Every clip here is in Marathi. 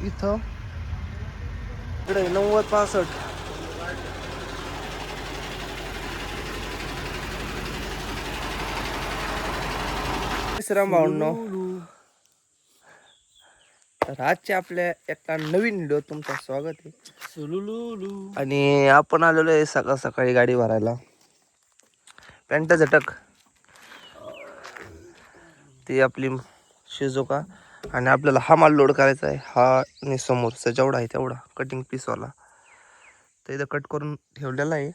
इथं इकडे 90-65. श्रीराम भाऊंनो, तर आजच्या आपल्या एका नवीन व्हिडिओ तुमचं स्वागत आहे. आणि आपण आलेलो आहे सकाळ सकाळी गाडी भरायला. पॅन्टा झटक ती आपली शिजोका. आणि आपल्याला हा माल लोड करायचा आहे. हा आणि समोरचा जेवढा आहे तेवढा कटिंग पीसवाला तर इथं कट करून ठेवलेला आहे.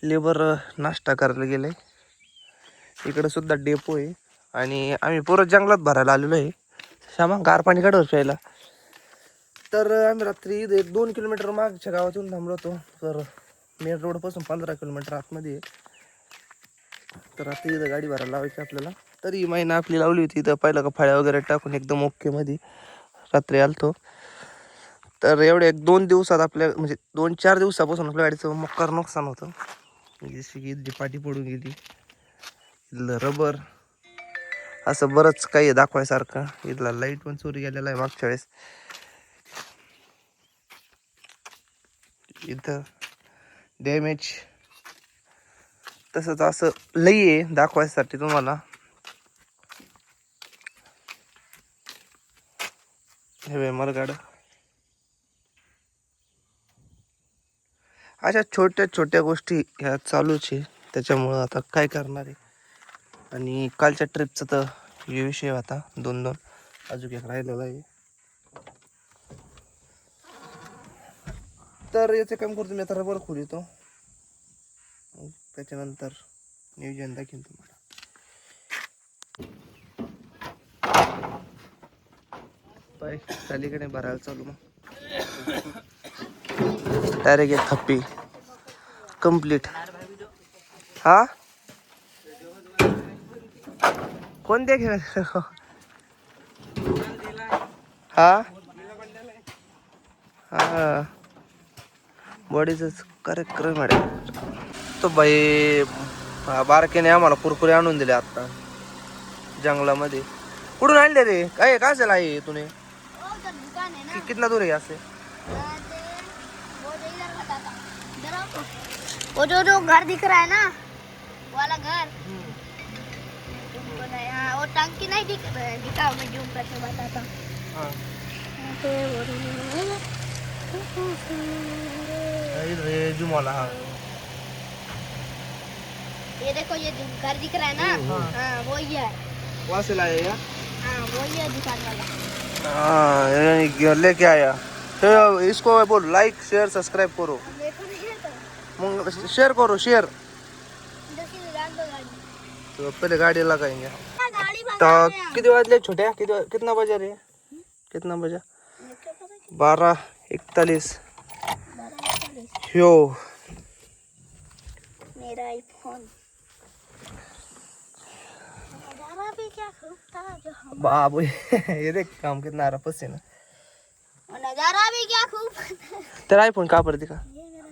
लेबर नाश्ता करायला गेले. इकडे सुद्धा डेपो आहे. आणि आम्ही परत जंगलात भरायला आलेलो आहे. श्यामा गार पाणी काढव प्यायला. तर आम्ही रात्री 1-2 किलोमीटर मागच्या गावात येऊन थांबलो होतो. तर मेन रोडपासून 15 किलोमीटर आतमध्ये आहे. तर रात्री इथं गाडी भरायला लावायची आपल्याला. तरी महिना आपली लावली होती. इथं पहिलं का फळ्या वगैरे टाकून एकदम ओके मध्ये रात्री आलतो. तर एवढे 1-2 दिवसात आपल्या म्हणजे 2-4 दिवसापासून आपल्या गाडीचं मक्कार नुकसान होतं. जशी की इथली पाठी पडून गेली, इथलं रबर, असं बरंच काही दाखवायसारखं. इथला लाईट पण चोरी गेलेला आहे मागच्या वेळेस. इथं डॅमेज तसंच असं लई आहे दाखवायसाठी तुम्हाला. हे मरगाड अशा छोट्या छोट्या गोष्टी ह्या चालूच आहे. त्याच्यामुळं आता काय करणार आहे. आणि कालच्या ट्रिपचा तर हे विषय होता. 2 अजून एक राहिलेला आहे. तर याचं काम करतो मी आता. रबर खोलितो, त्याच्यानंतर नियोजन दाखवेन तुम्हाला. पाय चालीकडे भरायला चालू. मग डायरेक्ट एक थप्पी कंप्लीट. हा कोणत्या खेळ हा हा बॉडीचाच कार्यक्रम आहे. तो बाई बारकेने आम्हाला कुरकुरे आणून दिले आता जंगलामध्ये. कुठून आणले रे? काय काय झालं आहे तुने? कितना दूर है यहाँ से? वो जो घर दिख रहा है ना, वाला घर, वो टंकी नहीं दिखा मैं जूम करके बताता हूँ. इधर ये जुमाला. हाँ ये देखो, ये घर दिख रहा है ना, हाँ वो ही है. वहाँ से लाया या? हाँ वो ही है दुकान वाला. हाँ लेके आया. तो इसको बोल लाइक शेयर सब्सक्राइब करो. देखो नहीं है मग शेयर करो शेयर. गाड़ी तो पहले गाड़ी लगाएंगे. भगा तो रहे हैं. किती वाजले छोट्या? कितना बजा रे? कितना बजा? 12:41. ह्यो मेरा आईफोन नजारा भी क्या खूब था जो हम. बाबू ये देख काम कितना आ रहा पसीना. और नजारा भी क्या खूब था. तेरा आईफोन कहाँ पर दिखा?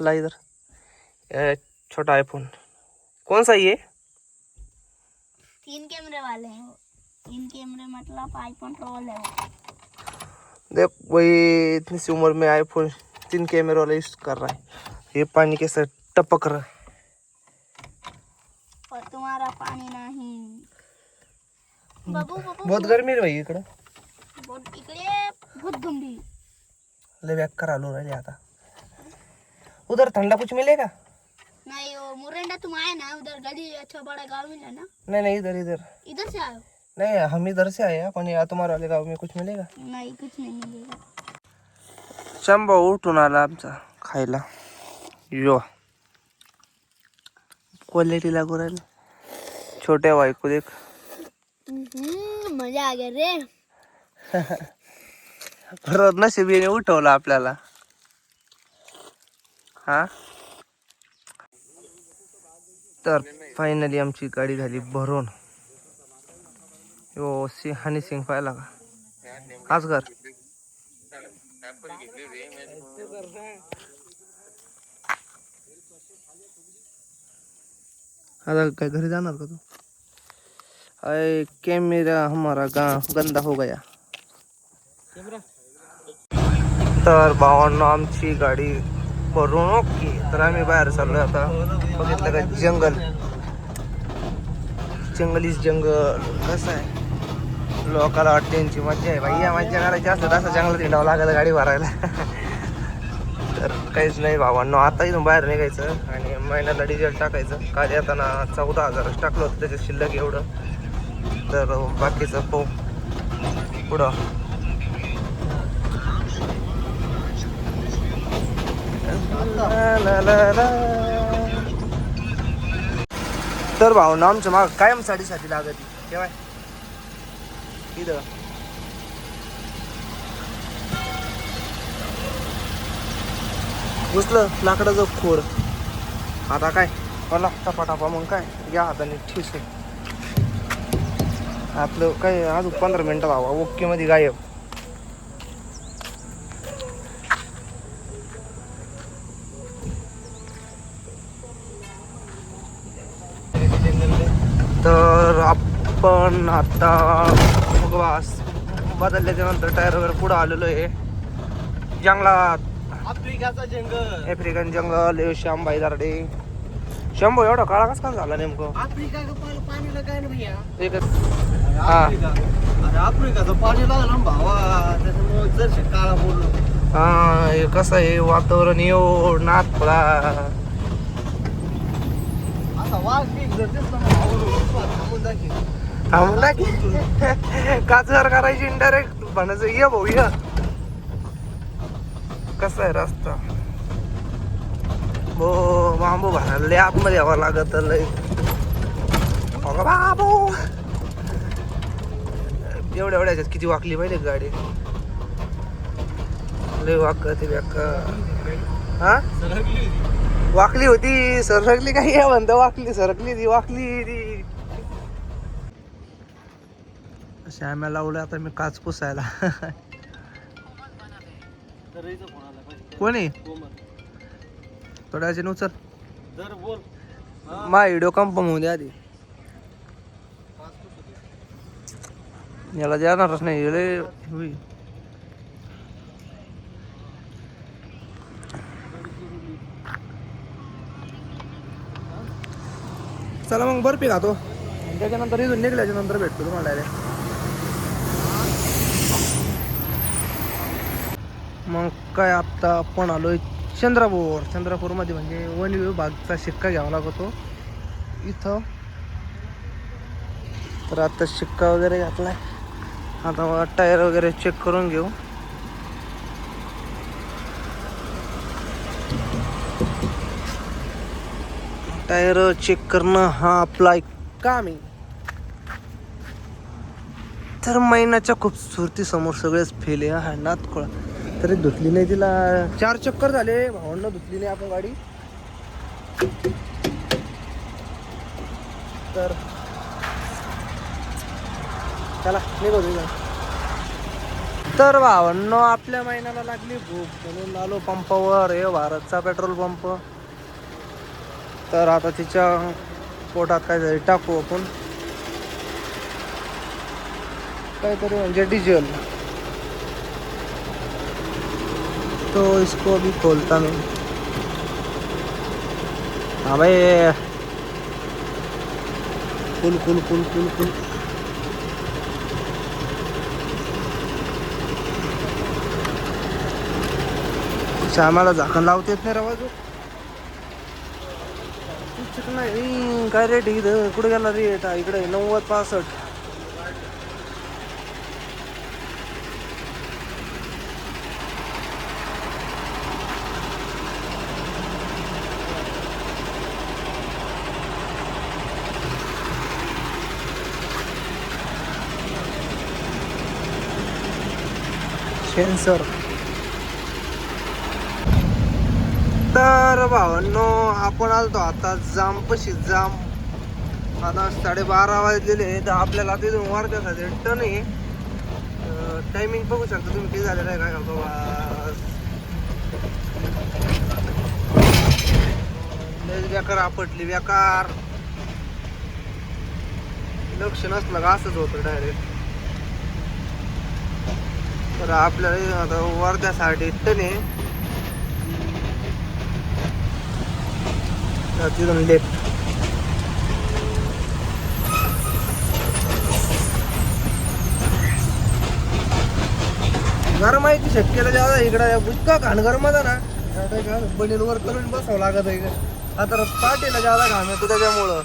ला इधर. छोटा आईफोन कौन सा ये? 3 कैमरे वाले हैं वो. 3 कैमरे मतलब आईफोन ट्रोल है वो. देख वही इतनी सी उम्र में आईफोन 3 कैमरे वाला यूज कर रहा है. ये पानी कैसे टपक रहा है. और तुम्हारा पानी नहीं. बाबू बाबू बहुत गर्मी है भाई इकडं. बहुत इकडे बहुत गंभीर. ले बैक करा लो रहे आता. उधर ठंडा कुछ मिलेगा? नहीं वो मुरंडा तुम आए ना उधर गली अच्छा बड़ा गाँव मिला ना. नहीं इधर इधर इधर से आए हो? नहीं. हम इधर से आए हैं पण या तुम्हारे वाले गाव में कुछ मिलेगा? नहीं कुछ नहीं मिलेगा. शंभा उठून आला आमचा खायला. यो क्वालिटी लागू राहिली. छोट्या बायको देख. मजा आ गया रे. परत नशिबीने उठवलं आपल्याला. हा तर फायनली आमची गाडी झाली भरून. यो हनी सिंग पाहिला का? आज घर आता काय घरी जाणार का तू? अरे कैमरा हमारा गंदा हो गया. तर भावांनो आमची गाडी भरून ओके. तर आम्ही बाहेर चाललोय आता. बघितलं का जंगल, जंगल इज जंगल. कसं आहे, लोकाला वाटते यांची मज्जा आहे भाई, या मज्जा करायची असलं तर असं जंगलात हिंडावं लागलं गाडी भरायला. तर काहीच नाही भावांनो, आता इथून बाहेर निघायचं आणि महिन्याला डिझेल टाकायचं. काल येताना 14,000च टाकलं होतं, त्याच्यात शिल्लक एवढं. तर बाकीचं पाहू पुढं. तर भावना आमच्या माग कायम साडेसाठी लागत केव्हा इथं घुसलं लाकडाचं खोर. आता काय मला टपाटापा मग काय या हाताने ठीस आहे आपलं. काय अजून 15 मिनिटं भावा ओके मध्ये गायब. तर आपण आता वास बदलल्याच्या नंतर टायर वगैरे पुढं आलेलो आहे जंगलात. आफ्रिकाचा जंगल, आफ्रिकन जंगल. श्यामबाई दारडे. शंभू एवढा काळा कस काय झाला नेमकं? आफ्रिका का पाणी लगाय ना भैया. एकच हा अरे आफ्रिकाचं पाणी लागलं ना भावा, त्याच्यामुळे जर काळा बोललो. हा. हे कसं आहे वातावरण येऊ नाथ पडा. आता वाघ बिग जर दिसला ना भावा, थांबून दाखी. थांबून टाकी काचर करायची डायरेक्ट म्हणायचं ये भाऊ ये. कसा आहे रस्ता हो बांबू भरायला लय आतमध्ये यावं लागत लय. अगं बाबू एवढ्या एवढ्याच्यात किती वाकली पाहिजे गाडी. लय वाकती बेका. हा वाकली होती सरकली काही आहे म्हणतं. वाकली सरकली ती वाकली ती. श्याम्या लावलं आता मी काच पुसायला. कोणी थोड्या वेळाने उचल जर बोल मा व्हिडिओ कन्फर्म होऊ दे आधी. याला देणारच नाही लय होईल. चला मग बर्फी खातो त्याच्यानंतर इथून निघल्याच्या नंतर भेटतो तुम्हाला direct. मग काय आता आपण आलोय चंद्रपूरमध्ये म्हणजे वन विभागचा शिक्का घ्यावा लागतो इथं. तर आता शिक्का वगैरे घातलाय. आता टायर वगैरे चेक करून घेऊ. टायर चेक करणं हा आपला एक काम आहे. तर महिन्याच्या खूपसूरती समोर सगळेच फेले हा नातखोळा. तरी धुतली नाही तिला 4 चक्कर झाले भावांना धुतली नाही आपण गाडी. तर चला निघू. तर भावांनो आपल्या महिन्याला लागली भूक म्हणून आलो पंपावर. हे भारतचा पेट्रोल पंप. तर आता तिच्या पोटात काहीतरी टाकू आपण काहीतरी म्हणजे डिझेल. तो इसको भी खोलता मैं. हाँ भाई कुल कुल कुल कुल कुल. श्यामाला झाकण लावता येत नाही रवाजू. नाही काय रेट इथं कुठे गेला रेट इकडे 90-65. सेन्सर. तर भावांनो आपण आलतो आता जामपशी जाम. आता 12:30 वाजलेले तर आपल्याला तिथून वर्ध्यासाठी टन आहे. टायमिंग बघू शकता तुम्ही किती झालेलं आहे काय बाबा. बेकार आपटली बेकार. लक्ष नसलं का असंच होतं डायरेक्ट. तर आपल्याला आता वर्ध्यासाठी टने तिथून लेफ्ट. गरमायची शक्यता जादा इकडं इतका घाण गरम होता ना बनील वर करून बसावं लागत आहे. आता पाठीला जादा घाम येतो त्याच्यामुळं.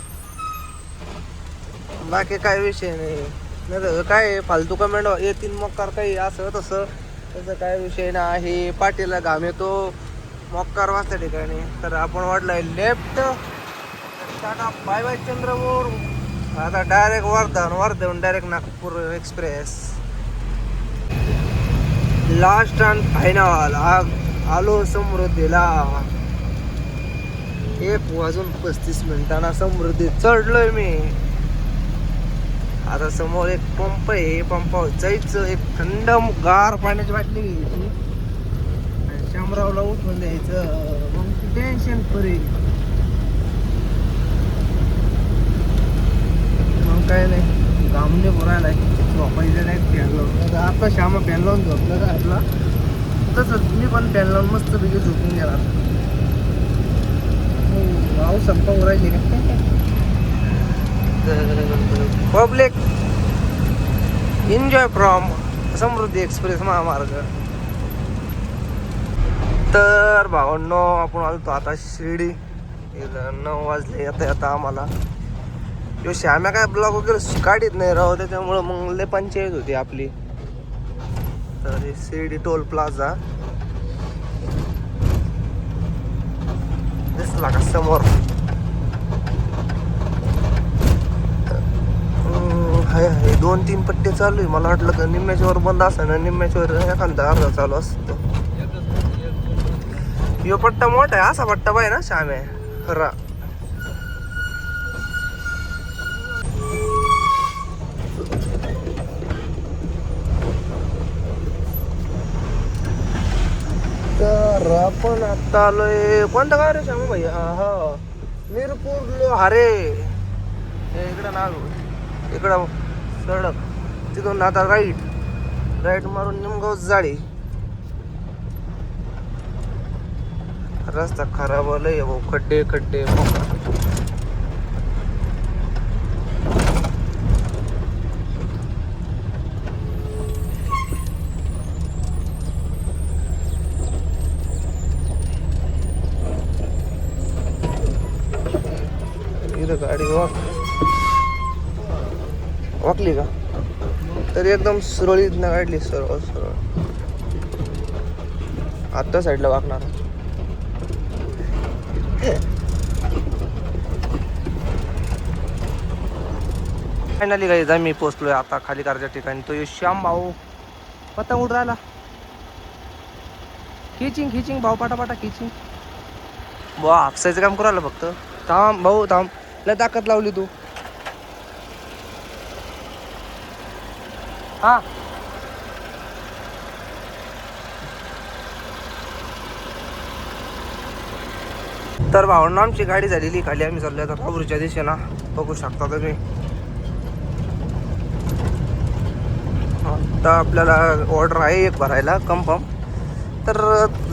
बाकी काय विषय नाही काय फालतू कमेंट येतील मक्कार काही असं तसं त्याचा काय विषय नाही. पाठीला घाम येतो मक्कार वाजता ठिकाणी. तर आपण वाढलाय लेफ्ट. टाटा बाय बाय चंद्रपूर. आता डायरेक्ट वर्धेहून direct Nagpur express. Last and final आलो समृद्धीला. 1:35 समृद्धी चढलोय मी. आता समोर एक पंप आहे. पंपावर जायचं. एक थंड गार पाण्याची बाटली घ्यायची आणि शामरावला उठवून द्यायचं. मग टेन्शन फ्री. मग काय नाही घामने भरायला झोपायचं नाही. फॅन लावून आता श्यामा फॅन लावून झोपलं का आपला तसंच मी पण फॅन लावून मस्त पैकी झोपून गेला. भाऊ संपा उरायली का public enjoy from Samruddhi express महामार्ग. तर भावांनो आपण आलो आता शिर्डी. 9 वाजले येता आम्हाला. जो श्याम्या काय ब्लॉग वगैरे काढीत नाही राव त्याच्यामुळं मग लय पंचायत होती आपली. तर हे शिर्डी टोल प्लाझा दिसला का समोर. हाय 2-3 पट्टे चालू आहे. मला वाटलं का निम्म्याच्यावर बंद असं ना निम्म्याच्यावर एखादा अर्धा चालू असतो. यो पट्टा मोठा आहे. असा पट्टा पाहिजे ना श्याम्या खरा. तर आपण आता आलोय कोणतं गाव रे श्यामा भाई. हा मिरपूर लोहारे. इकडं ना इकडं सडक तिथून आता राईट मारून निमगाव जाळी. रस्ता खराब आलाय भाऊ. खड्डे गाडी वाकली का तरी एकदम सुरळीत न काढली. सरळ आता साईडला वाकणार. फायनली गाईज आम्ही पोहोचलोय आता खाली कारच्या ठिकाणी. तो श्याम भाऊ पतंग उड राहिला. खिचिंग भाऊ पाटा खिचिंग. बा हापसायचं काम करू राहिलं फक्त. थांब भाऊ थांब. लय ताकद लावली तू. हा तर भावना आमची गाडी झालेली खाली. आम्ही चाललोय आता राहुरीच्या दिशेला. बघू शकता तुम्ही. आता आपल्याला ऑर्डर आहे एक भरायला कन्फर्म. तर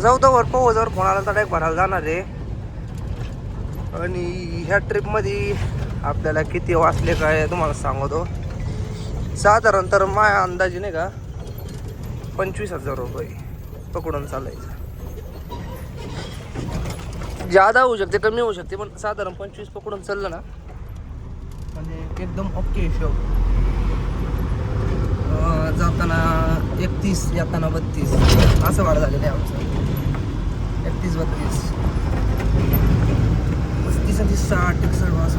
जाऊ तर पोहोचवर फोन आला तर एक भरायला जाणार आहे. आणि ह्या ट्रिपमध्ये आपल्याला किती वाचले काय तुम्हाला सांगतो. साधारण तर माझ्या अंदाजे नाही का 25,000 रुपये पकडून चालायचं. जादा होऊ शकते कमी होऊ शकते पण साधारण 25 पकडून चाललं ना म्हणजे एकदम ओके हिशोब. जाताना 31 येताना 32 असं भाडं झालेलं आहे आमचं. 31-32 35 60 61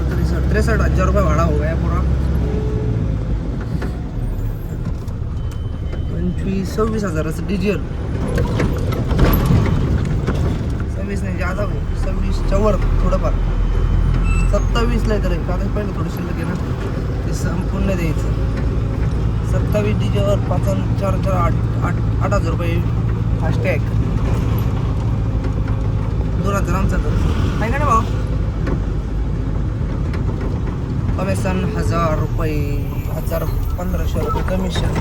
63,000 रुपये भाड़ा हो गया पूरा. 26,000 डिझेल. 26 नाही जादा हो. 26च्या वर थोडंफार 27 ला तर आता पहिलं थोडं शिल्लक आहे ना ते संपूर्ण द्यायचं. 27 डिझेलवर 8,000 रुपये फास्टॅग. 2,000 आमचा खर्च आहे का ना भाऊ. कमिशन 1,000 रुपये 1,000 1,500 रुपये कमिशन.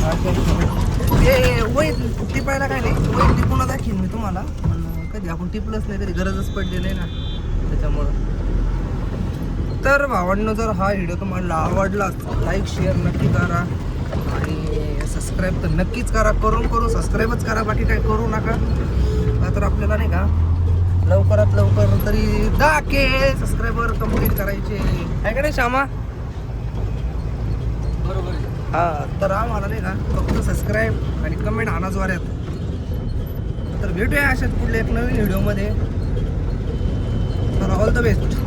ते वहीत टिपायला काय नाही, वहीत टिपून दाखीन मी तुम्हाला, पण कधी आपण टिपलंच नाही, कधी गरजच पडली नाही ना त्याच्यामुळं. तर भावांनो, जर हा व्हिडिओ तुम्हाला आवडला लाईक शेअर नक्की करा आणि सबस्क्राईब तर नक्कीच करा. करून सबस्क्राईबच करा, बाकी काय करू नका. तर आपल्याला नाही का लवकरात लवकर तरी 10K सबस्क्रायबर कंप्लीट करायचे आहे का नाही श्यामा? बरोबर आहे. हा, तर आम्हाला नाही का फक्त सबस्क्राईब आणि कमेंट आणाच वाऱ्यात. तर भेटूया अशाच पुढल्या एक नवीन व्हिडिओमध्ये. तर ऑल द बेस्ट.